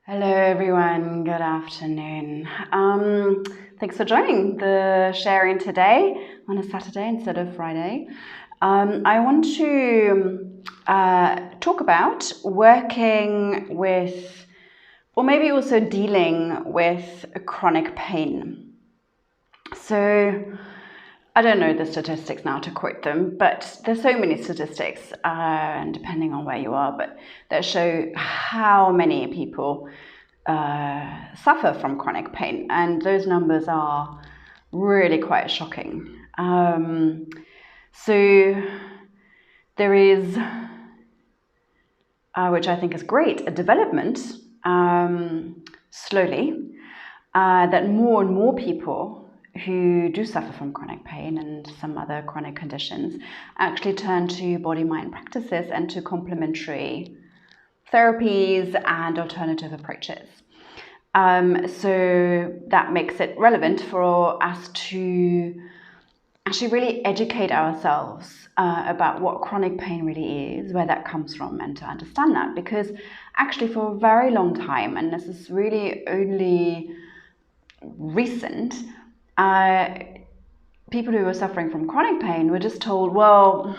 Hello everyone, good afternoon. Thanks for joining the sharing today on a Saturday instead of Friday. I want to talk about working with, or maybe also dealing with chronic pain. So I don't know the statistics now to quote them, but there's so many statistics, and depending on where you are, but that show how many people suffer from chronic pain, and those numbers are really quite shocking. So there is, which I think is great, a development slowly that more and more people who do suffer from chronic pain and some other chronic conditions actually turn to body-mind practices and to complementary therapies and alternative approaches. So that makes it relevant for us to actually really educate ourselves about what chronic pain really is, where that comes from, and to understand that. Because actually for a very long time, and this is really only recent, people who were suffering from chronic pain were just told, well,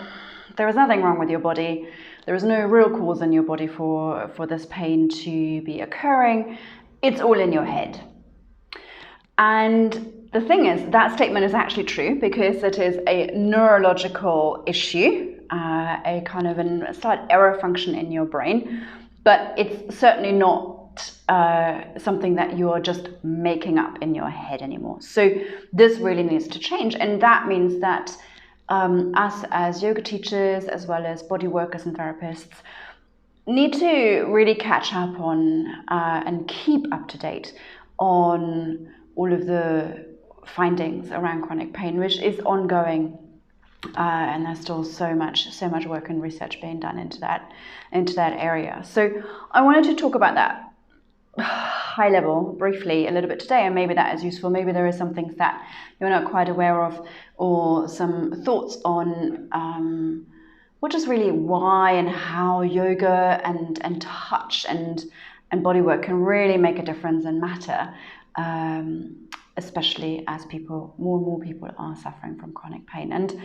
there is nothing wrong with your body. There is no real cause in your body for this pain to be occurring. It's all in your head. And the thing is, that statement is actually true because it is a neurological issue, a kind of a slight error function in your brain, but it's certainly not something that you're just making up in your head anymore. So this really needs to change, and that means that us as yoga teachers, as well as body workers and therapists, need to really catch up on and keep up to date on all of the findings around chronic pain, which is ongoing, and there's still so much work and research being done into that area. So I wanted to talk about that high level briefly a little bit today, and maybe that is useful. Maybe there is some things that you're not quite aware of, or some thoughts on what is really why and how yoga and touch and bodywork can really make a difference and matter, especially as more and more people are suffering from chronic pain. And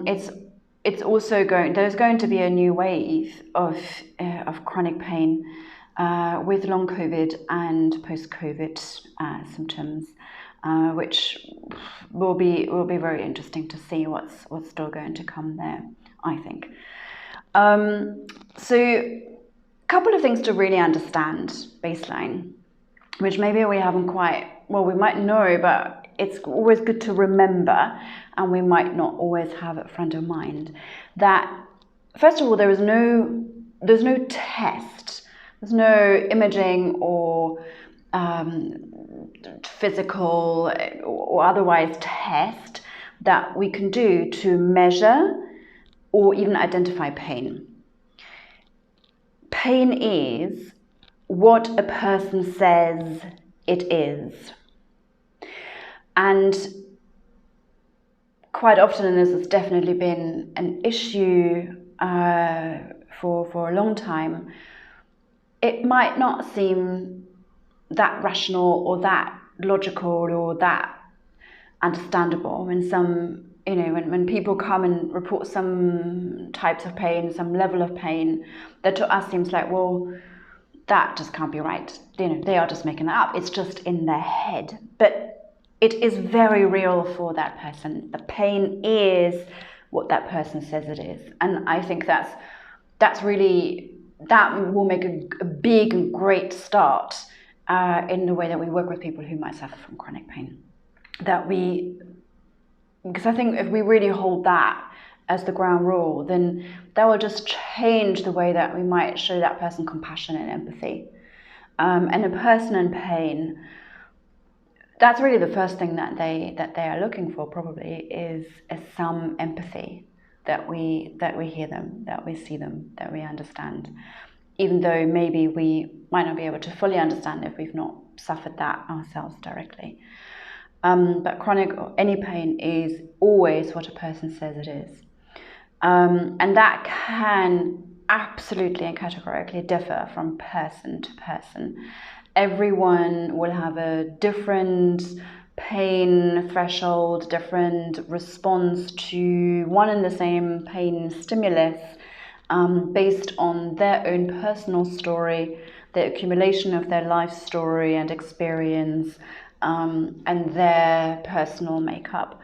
it's also there's going to be a new wave of chronic pain with long COVID and post-COVID symptoms, which will be very interesting to see what's still going to come there, I think. So a couple of things to really understand baseline, which maybe we haven't quite, well, we might know, but it's always good to remember, and we might not always have it front of mind, that first of all, there's no test, there's no imaging or physical or otherwise test that we can do to measure or even identify pain. Pain is what a person says it is. And quite often, and this has definitely been an issue for a long time, it might not seem that rational or that logical or that understandable when when people come and report some types of pain, some level of pain, that to us seems like, well, that just can't be right. They are just making that up. It's just in their head. But it is very real for that person. The pain is what that person says it is. And I think that's really, that will make a big and great start in the way that we work with people who might suffer from chronic pain. Because I think if we really hold that as the ground rule, then that will just change the way that we might show that person compassion and empathy. And a person in pain, that's really the first thing that they are looking for, probably, is some empathy, that we hear them, that we see them, that we understand, even though maybe we might not be able to fully understand if we've not suffered that ourselves directly. But chronic or any pain is always what a person says it is. And that can absolutely and categorically differ from person to person. Everyone will have a different pain threshold, different response to one and the same pain stimulus, based on their own personal story, the accumulation of their life story and experience, and their personal makeup.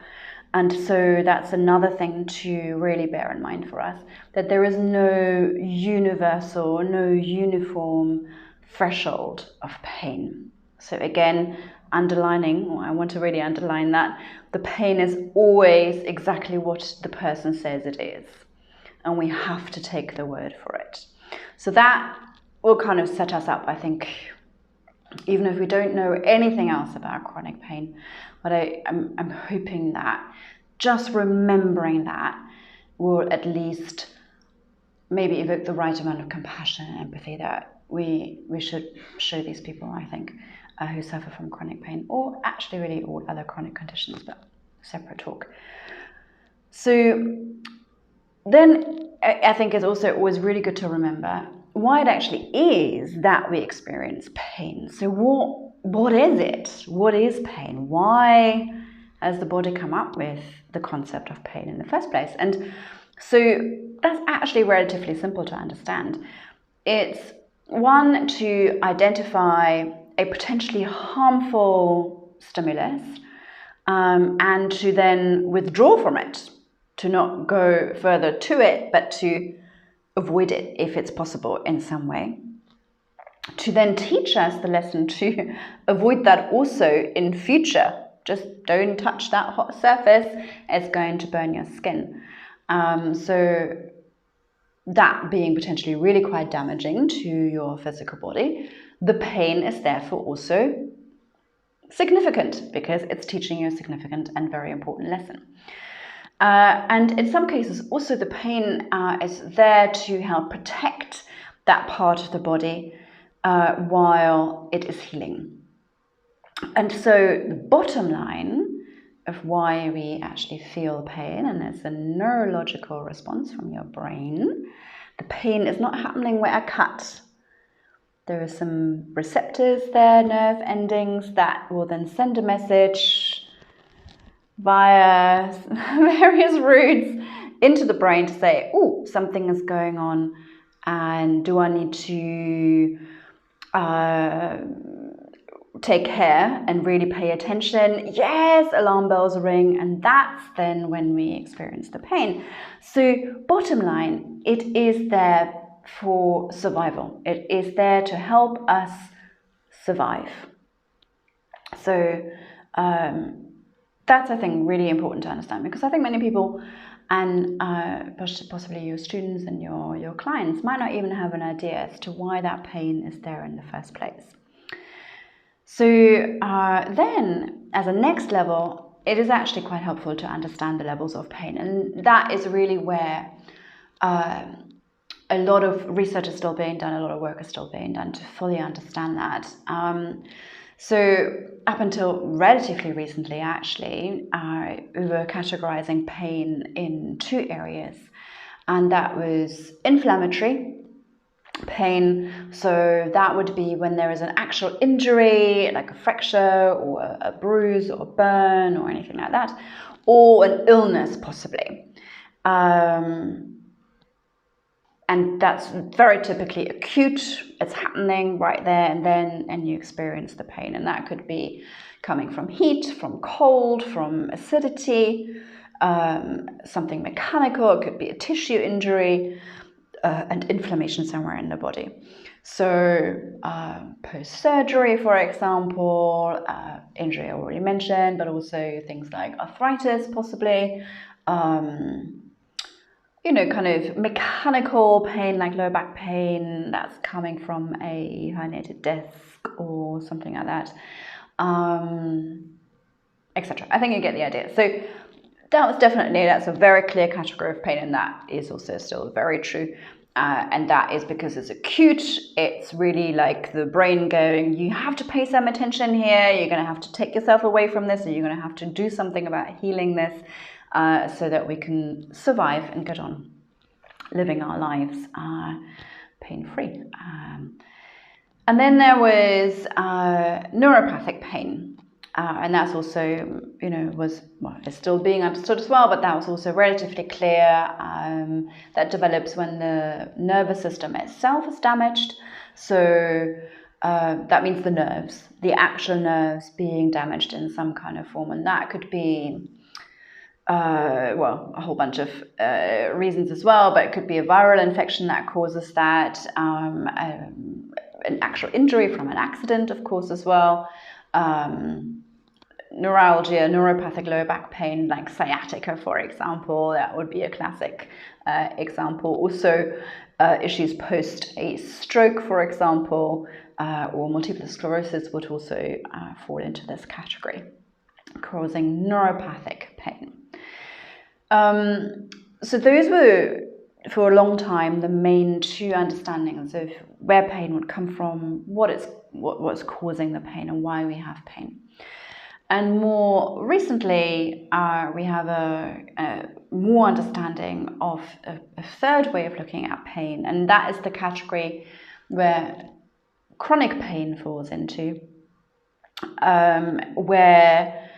And so that's another thing to really bear in mind for us, that there is no universal, no uniform threshold of pain. So again, I want to really underline that the pain is always exactly what the person says it is, and we have to take the word for it. So that will kind of set us up, I think, even if we don't know anything else about chronic pain. But I'm hoping that just remembering that will at least maybe evoke the right amount of compassion and empathy that we should show these people, I think, who suffer from chronic pain, or actually really all other chronic conditions, but separate talk. So then I think it's also always really good to remember why it actually is that we experience pain. So what is it? What is pain? Why has the body come up with the concept of pain in the first place? And so that's actually relatively simple to understand. It's one, to identify a potentially harmful stimulus, and to then withdraw from it, to not go further to it, but to avoid it if it's possible in some way. To then teach us the lesson to avoid that also in future. Just don't touch that hot surface, it's going to burn your skin. So that being potentially really quite damaging to your physical body, the pain is therefore also significant because it's teaching you a significant and very important lesson. And in some cases, also the pain is there to help protect that part of the body while it is healing. And so the bottom line of why we actually feel pain, and it's a neurological response from your brain. The pain is not happening where a cut. There are some receptors there, nerve endings, that will then send a message via various routes into the brain to say, oh, something is going on, and do I need to take care and really pay attention? Yes, alarm bells ring, and that's then when we experience the pain. So bottom line, it is there for survival. It is there to help us survive. So that's, I think, really important to understand, because I think many people, and possibly your students and your clients, might not even have an idea as to why that pain is there in the first place. So then, as a next level, it is actually quite helpful to understand the levels of pain. And that is really where a lot of research is still being done, a lot of work is still being done to fully understand that. So up until relatively recently, actually, we were categorizing pain in two areas. And that was inflammatory pain. So that would be when there is an actual injury, like a fracture or a bruise or a burn or anything like that, or an illness possibly. And that's very typically acute. It's happening right there and then, and you experience the pain. And that could be coming from heat, from cold, from acidity, something mechanical. It could be a tissue injury, and inflammation somewhere in the body. So post-surgery, for example, injury I already mentioned, but also things like arthritis possibly, kind of mechanical pain like lower back pain that's coming from a herniated disc or something like that, etc. I think you get the idea. So that's a very clear category of pain, and that is also still very true. And that is because it's acute. It's really like the brain going, you have to pay some attention here. You're going to have to take yourself away from this, and you're going to have to do something about healing this so that we can survive and get on. living our lives pain-free. And then there was neuropathic pain. And that's also, is still being understood as well, but that was also relatively clear. That develops when the nervous system itself is damaged. So that means the actual nerves being damaged in some kind of form. And that could be, a whole bunch of reasons as well, but it could be a viral infection that causes that, an actual injury from an accident, of course, as well. Neuralgia, neuropathic lower back pain, like sciatica, for example, that would be a classic example. Also, issues post a stroke, for example, or multiple sclerosis would also fall into this category, causing neuropathic pain. So those were, for a long time, the main two understandings of where pain would come from, what's causing the pain, and why we have pain. And more recently, we have a more understanding of a third way of looking at pain, and that is the category where chronic pain falls into, where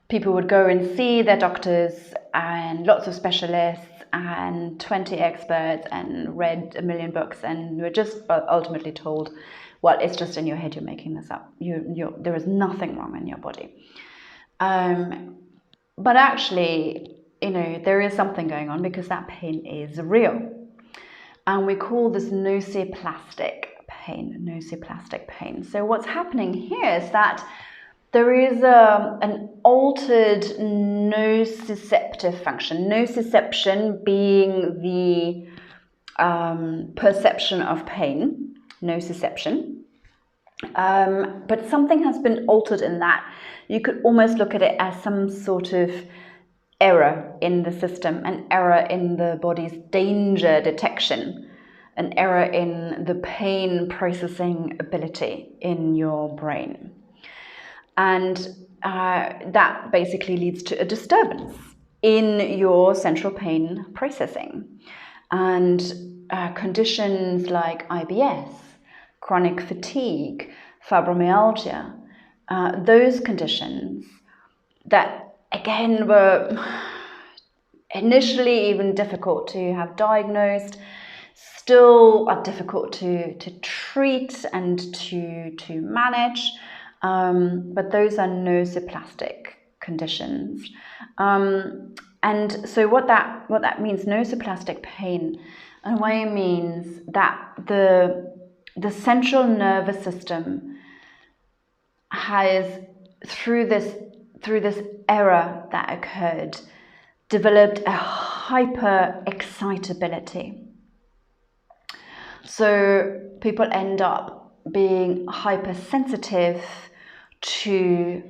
people would go and see their doctors and lots of specialists and 20 experts and read a million books, and were just ultimately told, well, it's just in your head, you're making this up. There is nothing wrong in your body. But actually, there is something going on, because that pain is real. And we call this nociplastic pain. So what's happening here is that there is an altered nociceptive function. Nociception being the perception of pain, nociception. But something has been altered in that. You could almost look at it as some sort of error in the system, an error in the body's danger detection, an error in the pain processing ability in your brain. And that basically leads to a disturbance in your central pain processing. And conditions like IBS, chronic fatigue, fibromyalgia, those conditions that, again, were initially even difficult to have diagnosed, still are difficult to treat and to manage, but those are nociplastic conditions. And so what that means, nociplastic pain, in a way means that the central nervous system has, through this error that occurred, developed a hyper excitability. So people end up being hypersensitive to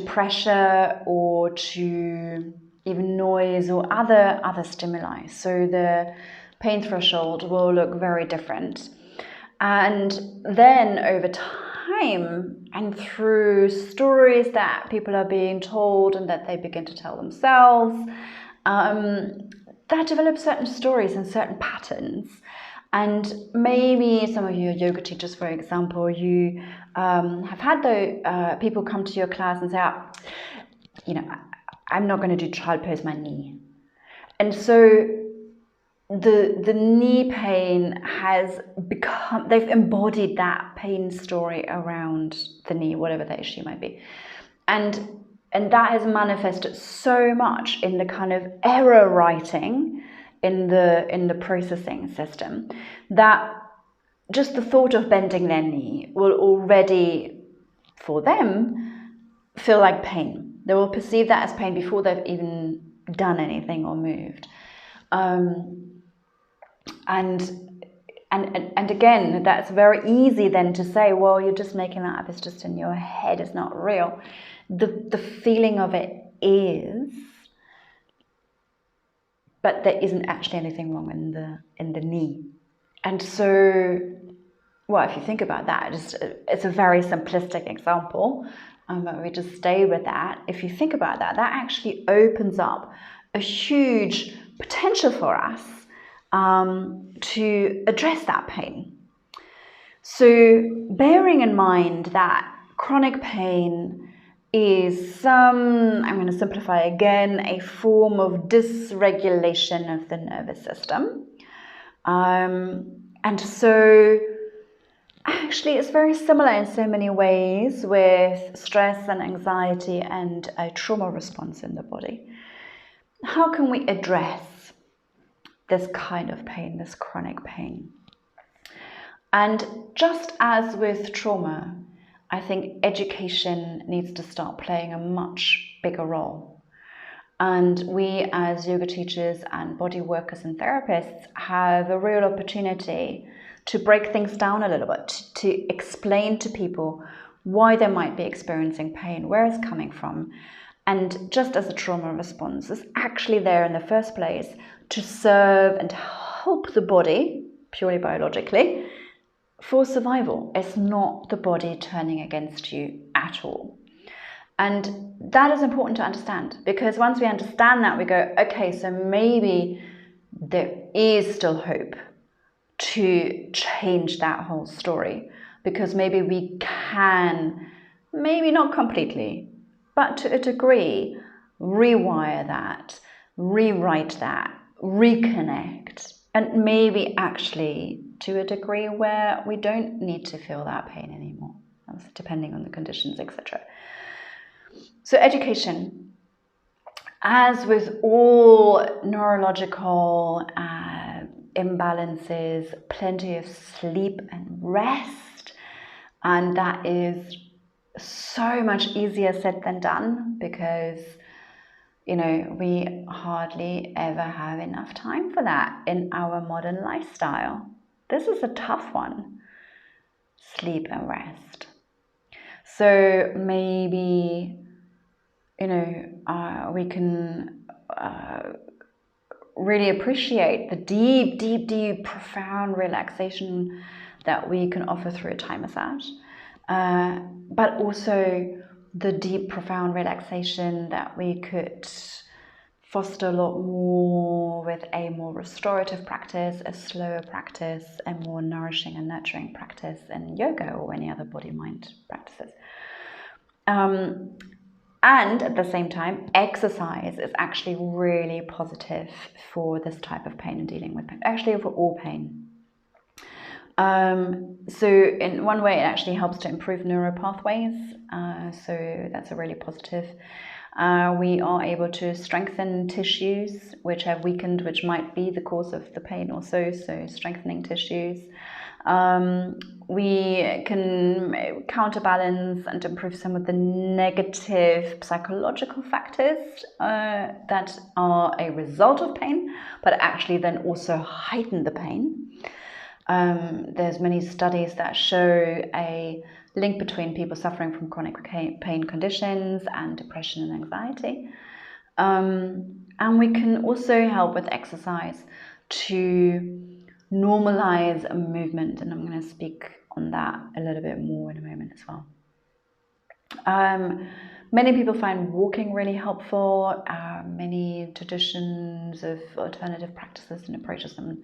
pressure or to even noise or other stimuli. So the pain threshold will look very different. And then over time, and through stories that people are being told and that they begin to tell themselves, that develops certain stories and certain patterns. And maybe some of you are yoga teachers, for example, you have had people come to your class and say, I'm not going to do child pose my knee. And so the knee pain has become, they've embodied that pain story around the knee, whatever the issue might be. And that has manifested so much in the kind of error writing in the processing system, that just the thought of bending their knee will already, for them, feel like pain. They will perceive that as pain before they've even done anything or moved. And again, that's very easy then to say, well, you're just making that up, it's just in your head, it's not real. The feeling of it is, but there isn't actually anything wrong in the knee. And so, well, if you think about that, it's a very simplistic example, but we just stay with that. If you think about that, that actually opens up a huge potential for us to address that pain. So bearing in mind that chronic pain is I'm going to simplify again, a form of dysregulation of the nervous system. And so actually it's very similar in so many ways with stress and anxiety and a trauma response in the body. How can we address this kind of pain, this chronic pain? And just as with trauma, I think education needs to start playing a much bigger role. And we as yoga teachers and body workers and therapists have a real opportunity to break things down a little bit, to explain to people why they might be experiencing pain, where it's coming from. And just as a trauma response is actually there in the first place to serve and help the body, purely biologically, for survival. It's not the body turning against you at all. And that is important to understand, because once we understand that, we go, okay, so maybe there is still hope to change that whole story, because maybe we can, maybe not completely, but to a degree, rewire that, rewrite that, reconnect, and maybe actually to a degree where we don't need to feel that pain anymore, depending on the conditions, etc. So education, as with all neurological imbalances, plenty of sleep and rest, and that is so much easier said than done, because we hardly ever have enough time for that in our modern lifestyle. This is a tough one, sleep and rest. So maybe we can really appreciate the deep, profound relaxation that we can offer through a Thai massage, but also the deep, profound relaxation that we could foster a lot more with a more restorative practice, a slower practice, a more nourishing and nurturing practice in yoga or any other body-mind practices. And at the same time, exercise is actually really positive for this type of pain and dealing with pain, actually for all pain. So in one way, it actually helps to improve neural pathways. So that's a really positive. We are able to strengthen tissues which have weakened, which might be the cause of the pain also, so strengthening tissues. We can counterbalance and improve some of the negative psychological factors that are a result of pain, but actually then also heighten the pain. There's many studies that show a link between people suffering from chronic pain conditions and depression and anxiety. And we can also help with exercise to normalize a movement, and I'm going to speak on that a little bit more in a moment as well. Many people find walking really helpful. Many traditions of alternative practices and approaches and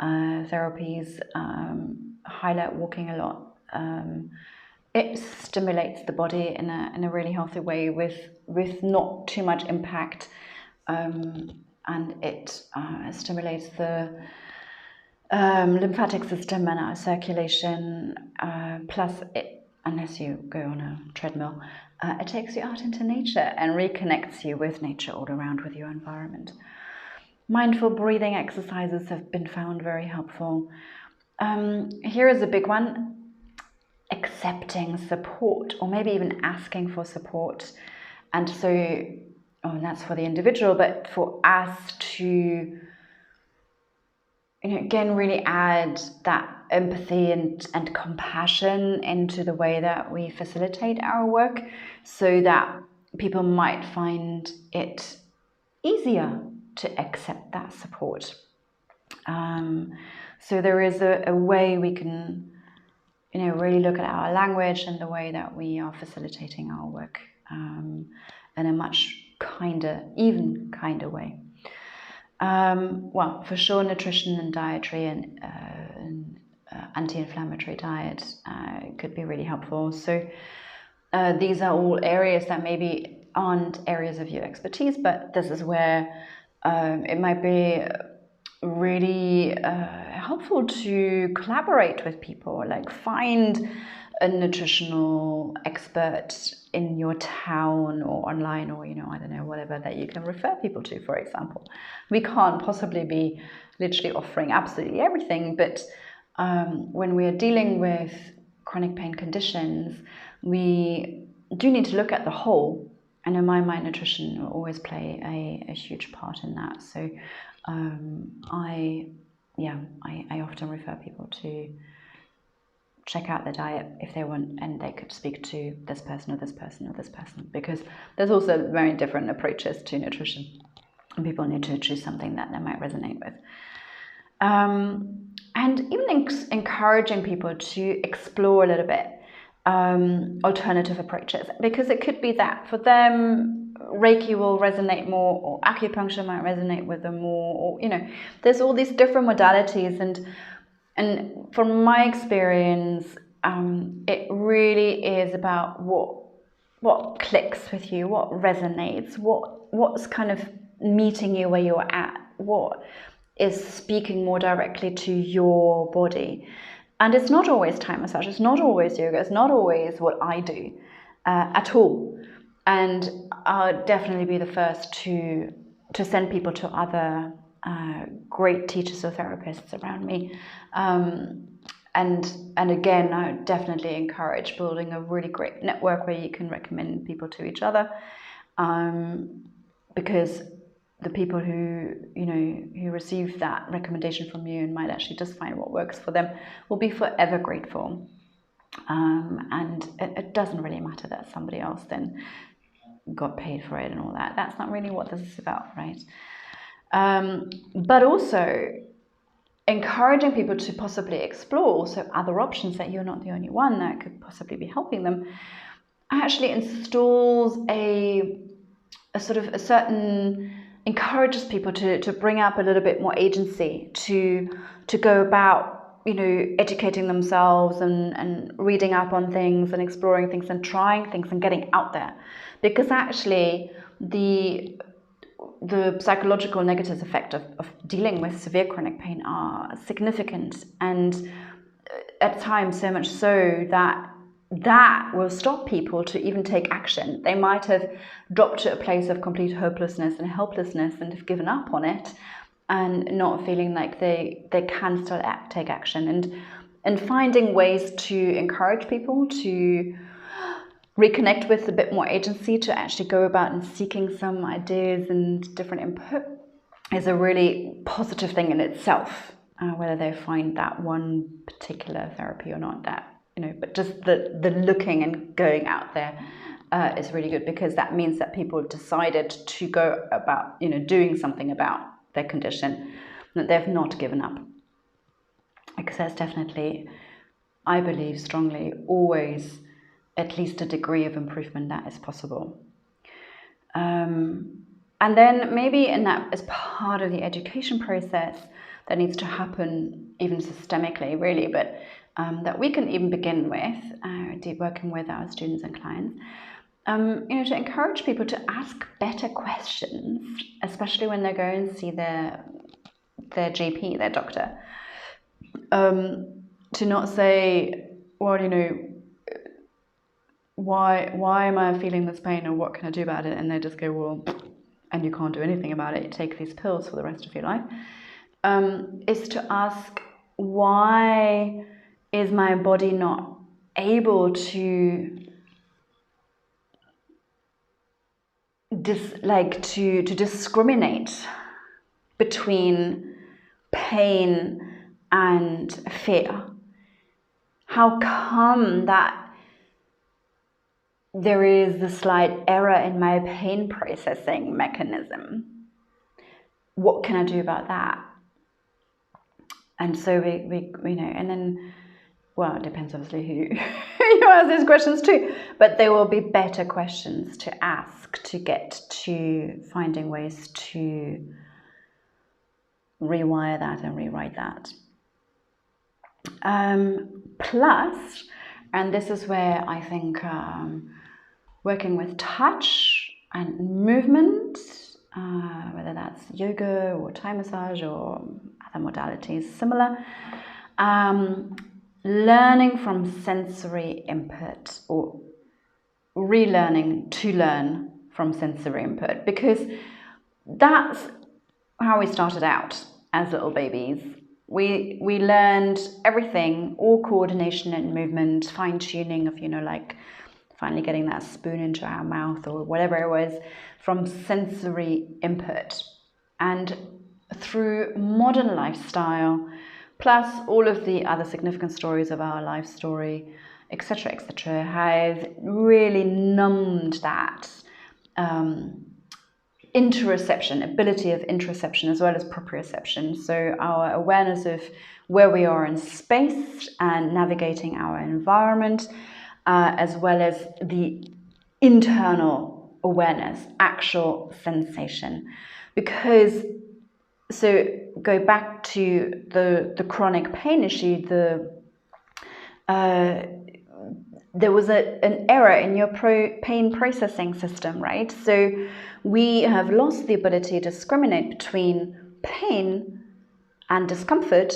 therapies highlight walking a lot. It stimulates the body in a really healthy way with not too much impact, and it stimulates the lymphatic system and our circulation. Plus, unless you go on a treadmill, it takes you out into nature and reconnects you with nature all around, with your environment. Mindful breathing exercises have been found very helpful. Here is a big one: accepting support, or maybe even asking for support. And so, that's for the individual, but for us to again really add that empathy and compassion into the way that we facilitate our work, so that people might find it easier to accept that support. So there is a way we can really look at our language and the way that we are facilitating our work in a much kinder, even kinder way. Well, for sure, nutrition and dietary and anti-inflammatory diet could be really helpful. So these are all areas that maybe aren't areas of your expertise, but this is where it might be really helpful to collaborate with people, like find a nutritional expert in your town or online, or I don't know, whatever, that you can refer people to. For example, we can't possibly be literally offering absolutely everything, but when we are dealing with chronic pain conditions, we do need to look at the whole, and in my mind, nutrition will always play a huge part in that. So I often refer people to check out the diet if they want, and they could speak to this person or this person or this person, because there's also very different approaches to nutrition, and people need to choose something that they might resonate with. And even encouraging people to explore a little bit alternative approaches, because it could be that for them Reiki will resonate more, or acupuncture might resonate with them more, or there's all these different modalities, and from my experience, it really is about what clicks with you, what resonates, what's kind of meeting you where you're at, what is speaking more directly to your body. And it's not always Thai massage, it's not always yoga, it's not always what I do at all. And I'll definitely be the first to send people to other great teachers or therapists around me. And again, I would definitely encourage building a really great network where you can recommend people to each other, because the people who receive that recommendation from you and might actually just find what works for them will be forever grateful. And it doesn't really matter that somebody else then got paid for it and all that. That's not really what this is about, right? But also encouraging people to possibly explore also other options, that you're not the only one that could possibly be helping them, actually installs a certain, encourages people to bring up a little bit more agency, to go about educating themselves and reading up on things and exploring things and trying things and getting out there, because actually the psychological negative effect of dealing with severe chronic pain are significant, and at times so much so that will stop people to even take action. They might have dropped to a place of complete hopelessness and helplessness and have given up on it, and not feeling like they can still take action, and finding ways to encourage people to reconnect with a bit more agency, to actually go about and seeking some ideas and different input, is a really positive thing in itself, whether they find that one particular therapy or not, that but just the looking and going out there is really good, because that means that people have decided to go about doing something about their condition, that they've not given up. Because there's definitely, I believe strongly, always at least a degree of improvement that is possible. And then maybe in that, as part of the education process that needs to happen even systemically, really, but that we can even begin with, working with our students and clients, to encourage people to ask better questions, especially when they're going to see their GP, their doctor. To not say, well, why am I feeling this pain, or what can I do about it? And they just go, well, and you can't do anything about it, you take these pills for the rest of your life. Is to ask, why is my body not able to discriminate between pain and fear? How come that there is a slight error in my pain processing mechanism? What can I do about that? And so we and then, well, it depends obviously who you ask these questions to, but there will be better questions to ask to get to finding ways to rewire that and rewrite that. Plus, and this is where I think working with touch and movement, whether that's yoga or Thai massage or other modalities similar, learning from sensory input or relearning to learn from sensory input, because that's how we started out as little babies. We learned everything, all coordination and movement, fine-tuning of, like finally getting that spoon into our mouth or whatever it was, from sensory input. And through modern lifestyle, plus all of the other significant stories of our life story, etc., has really numbed that interoception, ability of interoception as well as proprioception. So our awareness of where we are in space and navigating our environment, as well as the internal awareness, actual sensation. Because, so go back to the chronic pain issue, there was an error in your pain processing system, right? So we have lost the ability to discriminate between pain and discomfort,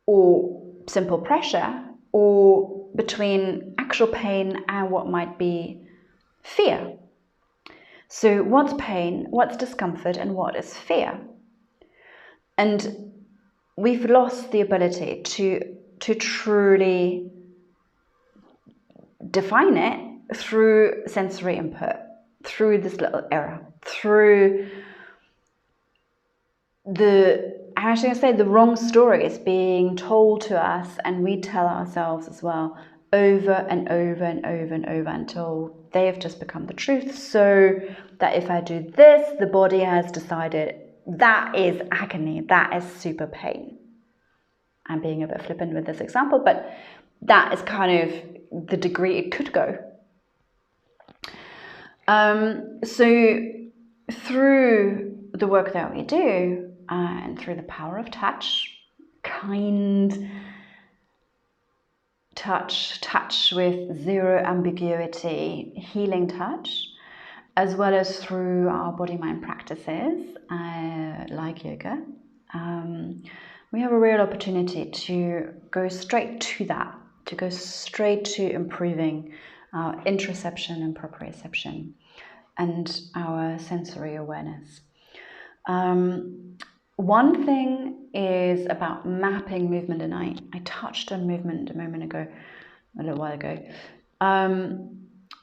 or simple pressure, or between actual pain and what might be fear. So what's pain, what's discomfort, and what is fear? And we've lost the ability to truly define it through sensory input, through this little error, through the wrong stories being told to us, and we tell ourselves as well, over and over and over and over, until they have just become the truth. So that if I do this, the body has decided that is agony, that is super pain. I'm being a bit flippant with this example, but that is kind of the degree it could go. So through the work that we do, and through the power of touch, kind touch with zero ambiguity, healing touch, as well as through our body-mind practices like yoga, we have a real opportunity to go straight to that, to go straight to improving our interoception and proprioception and our sensory awareness. One thing is about mapping movement, and I touched on movement a little while ago.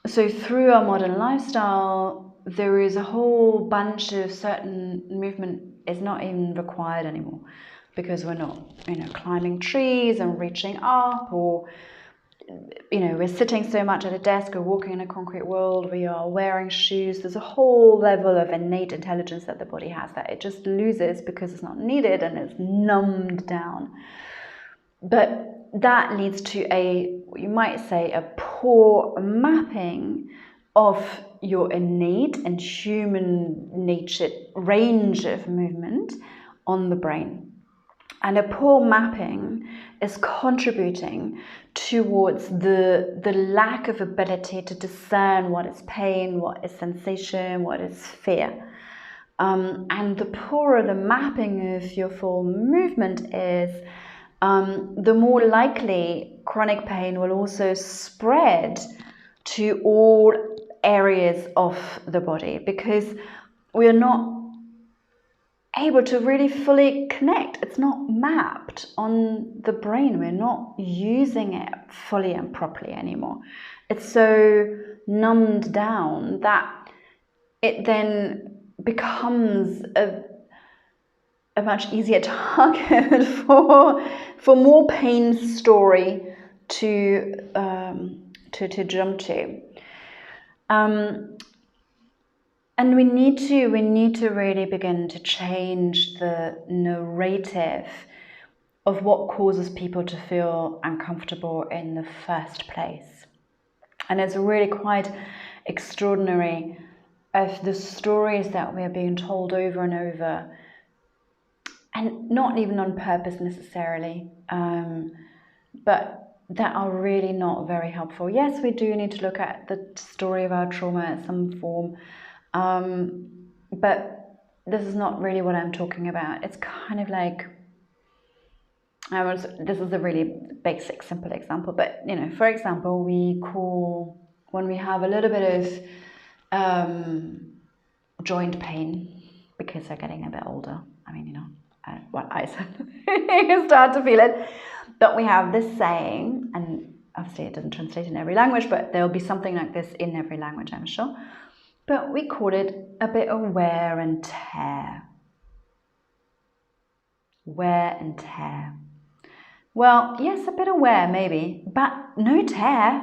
So through our modern lifestyle, there is a whole bunch of certain movement is not even required anymore, because we're not, climbing trees and reaching up, or we're sitting so much at a desk or walking in a concrete world, we are wearing shoes. There's a whole level of innate intelligence that the body has that it just loses because it's not needed and it's numbed down. But that leads to you might say, a poor mapping of your innate and human natured range of movement on the brain. And a poor mapping is contributing towards the lack of ability to discern what is pain, what is sensation, what is fear. And the poorer the mapping of your full movement is, the more likely chronic pain will also spread to all areas of the body, because we are not able to really fully connect. It's not mapped on the brain. We're not using it fully and properly anymore. It's so numbed down that it then becomes a much easier target for more pain story to jump to. And we need to really begin to change the narrative of what causes people to feel uncomfortable in the first place. And it's really quite extraordinary of the stories that we are being told over and over and not even on purpose necessarily, but that are really not very helpful. Yes, we do need to look at the story of our trauma in some form, but this is not really what I'm talking about. It's kind of like, this is a really basic, simple example, but you know, for example, when we have a little bit of joint pain because they're getting a bit older. I mean, you know, I start to feel it. But we have this saying, and obviously it doesn't translate in every language, but there'll be something like this in every language, I'm sure. But we call it a bit of wear and tear. Wear and tear. Well, yes, a bit of wear maybe, but no tear.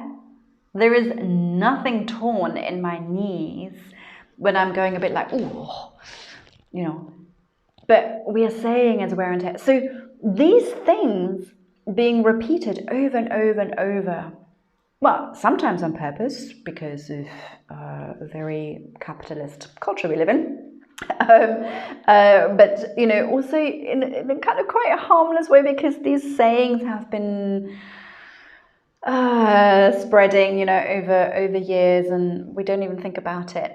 There is nothing torn in my knees when I'm going a bit like, oh, you know. But we are saying as wear and tear. So these things being repeated over and over and over, well, sometimes on purpose because of a very capitalist culture we live in. But you know, also in a kind of quite a harmless way, because these sayings have been spreading, you know, over years, and we don't even think about it.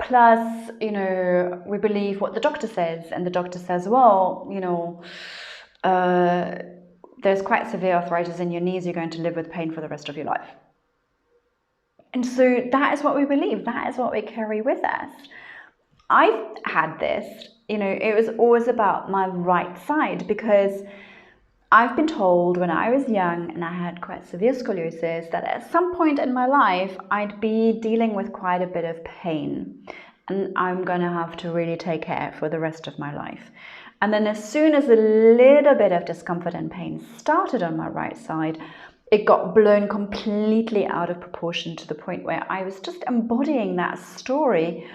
Plus, you know, we believe what the doctor says, and the doctor says, well, you know, there's quite severe arthritis in your knees, you're going to live with pain for the rest of your life. And so that is what we believe, that is what we carry with us. I've had this, you know, it was always about my right side, because I've been told when I was young and I had quite severe scoliosis that at some point in my life I'd be dealing with quite a bit of pain, and I'm going to have to really take care for the rest of my life. And then as soon as a little bit of discomfort and pain started on my right side, it got blown completely out of proportion to the point where I was just embodying that story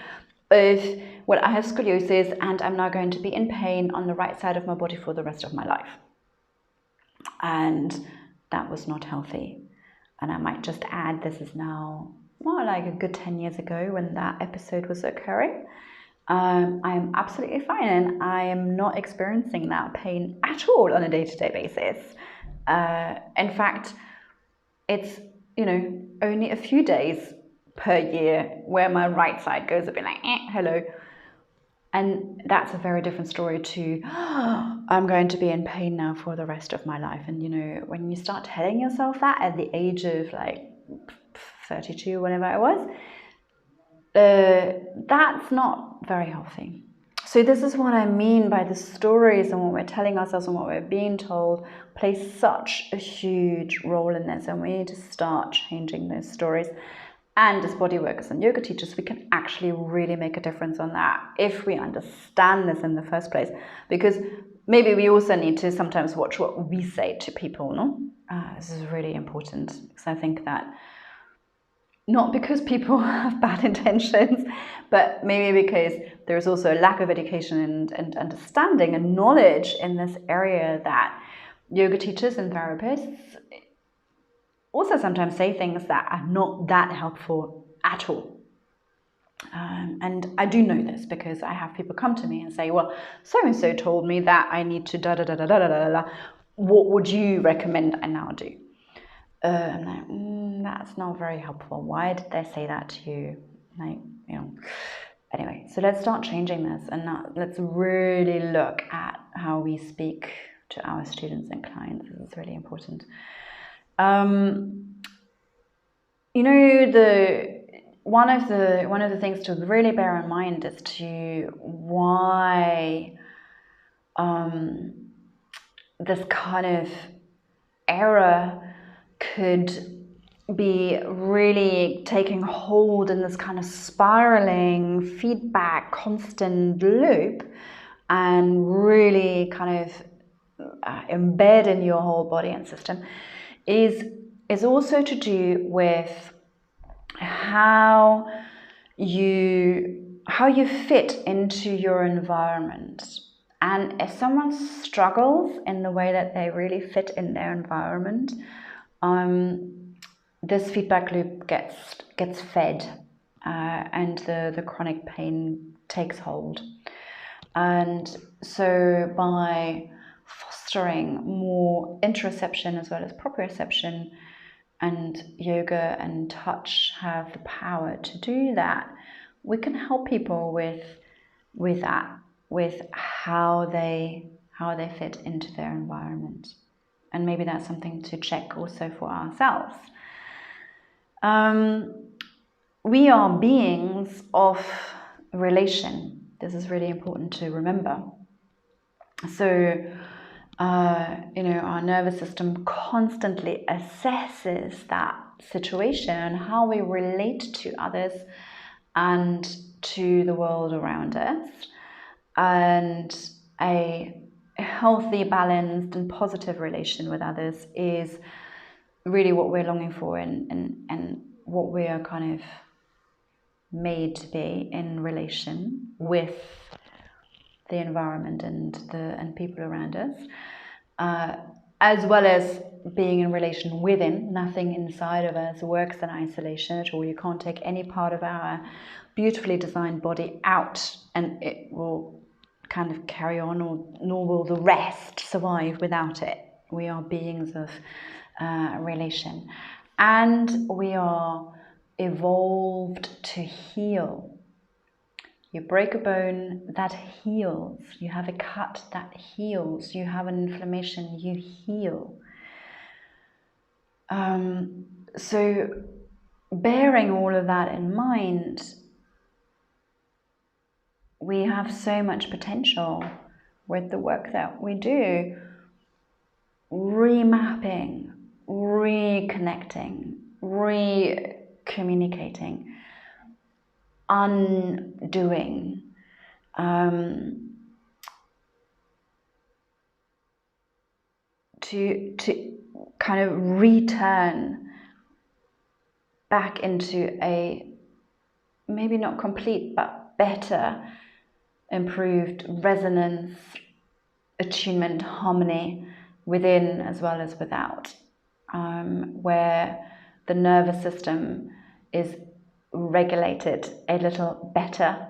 of, well, I have scoliosis and I'm now going to be in pain on the right side of my body for the rest of my life. And that was not healthy. And I might just add, this is now more like a good 10 years ago when that episode was occurring. I am absolutely fine, and I am not experiencing that pain at all on a day-to-day basis. In fact, it's, you know, only a few days per year where my right side goes a bit like, hello. And that's a very different story to, I'm going to be in pain now for the rest of my life. And, you know, when you start telling yourself that at the age of like 32, whatever I was, that's not very healthy. So this is what I mean by the stories, and what we're telling ourselves and what we're being told plays such a huge role in this. And we need to start changing those stories. And as body workers and yoga teachers, we can actually really make a difference on that if we understand this in the first place. Because maybe we also need to sometimes watch what we say to people, no? This is really important, because I think that not because people have bad intentions, but maybe because there's also a lack of education and understanding and knowledge in this area, that yoga teachers and therapists also sometimes say things that are not that helpful at all. And I do know this because I have people come to me and say, well, so-and-so told me that I need to da-da-da-da-da-da-da. What would you recommend I now do? I'm like, that's not very helpful. Why did they say that to you? Like, you know. Anyway, so let's start changing this, and let's really look at how we speak to our students and clients. This is really important. You know, one of the things to really bear in mind as to why this kind of error could be really taking hold in this kind of spiraling feedback constant loop, and really kind of embed in your whole body and system, is also to do with how you fit into your environment. And if someone struggles in the way that they really fit in their environment, this feedback loop gets fed, and the chronic pain takes hold. And so by fostering more interoception as well as proprioception, and yoga and touch have the power to do that, we can help people with that, with how they fit into their environment. And maybe that's something to check also for ourselves. We are beings of relation. This is really important to remember. So, our nervous system constantly assesses that situation and how we relate to others and to the world around us. And a healthy, balanced, and positive relation with others is really what we're longing for, and what we are kind of made to be in relation with the environment and people around us, as well as being in relation within. Nothing inside of us works in isolation at all. You can't take any part of our beautifully designed body out and it will kind of carry on, nor will the rest survive without it. We are beings of relation, and we are evolved to heal. You break a bone, that heals. You have a cut, that heals. You have an inflammation, you heal. So bearing all of that in mind, we have so much potential with the work that we do. Remapping, reconnecting, recommunicating, undoing, to kind of return back into a maybe not complete but better, improved resonance, attunement, harmony within as well as without, where the nervous system is regulated a little better,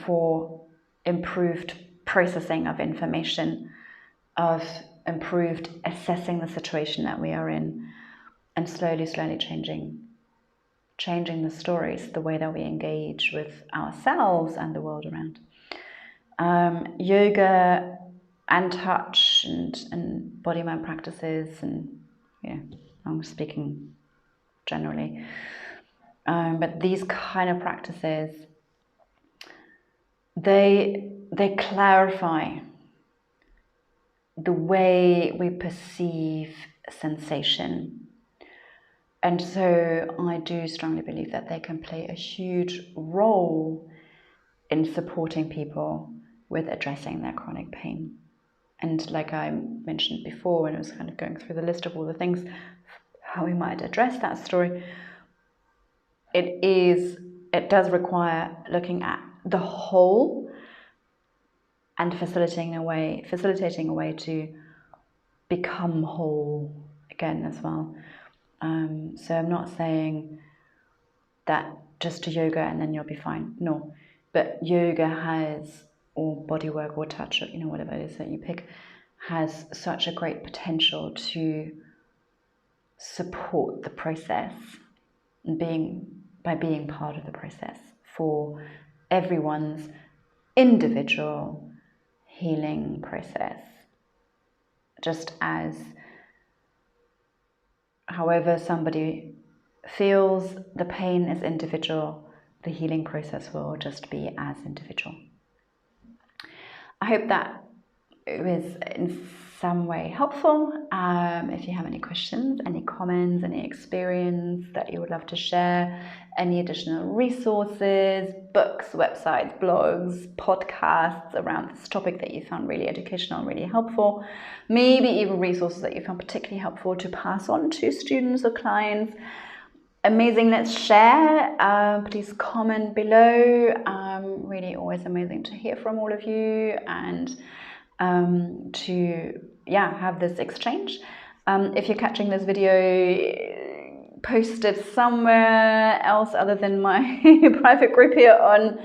for improved processing of information, of improved assessing the situation that we are in, and slowly changing the stories, the way that we engage with ourselves and the world around. Yoga and touch and body mind practices, and I'm speaking generally, but these kind of practices, they clarify the way we perceive sensation. And so I do strongly believe that they can play a huge role in supporting people with addressing their chronic pain. And like I mentioned before, when I was kind of going through the list of all the things, how we might address that story, it does require looking at the whole and facilitating a way to become whole again as well. So I'm not saying that just do yoga and then you'll be fine. No, but yoga has, or bodywork or touch, whatever it is that you pick, has such a great potential to support the process by being part of the process for everyone's individual healing process. Just as however somebody feels the pain is individual, the healing process will just be as individual. I hope that it was in some way helpful. If you have any questions, any comments, any experience that you would love to share, any additional resources, books, websites, blogs, podcasts around this topic that you found really educational, really helpful, maybe even resources that you found particularly helpful to pass on to students or clients, amazing, let's share. Please comment below. Really always amazing to hear from all of you and to have this exchange. If you're catching this video post it somewhere else other than my private group here on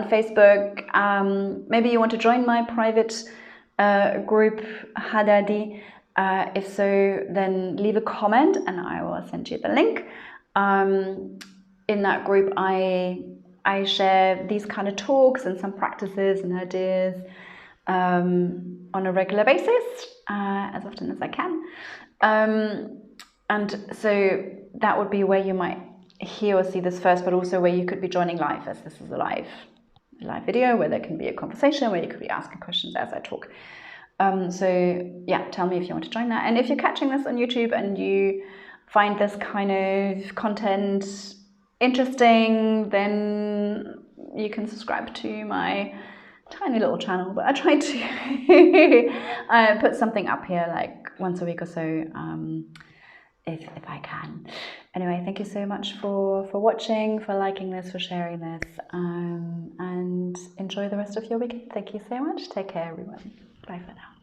Facebook. Maybe you want to join my private group Hadadi. If so, then leave a comment and I will send you the link. In that group, I share these kind of talks and some practices and ideas on a regular basis, as often as I can. And so that would be where you might hear or see this first, but also where you could be joining live, as this is a live video where there can be a conversation, where you could be asking questions as I talk. So yeah, tell me if you want to join that. And if you're catching this on YouTube and you find this kind of content interesting, then you can subscribe to my tiny little channel. But I try to put something up here like once a week or so, if I can. Anyway, thank you so much for watching, for liking this, for sharing this, and enjoy the rest of your weekend. Thank you so much. Take care, everyone. Bye for now.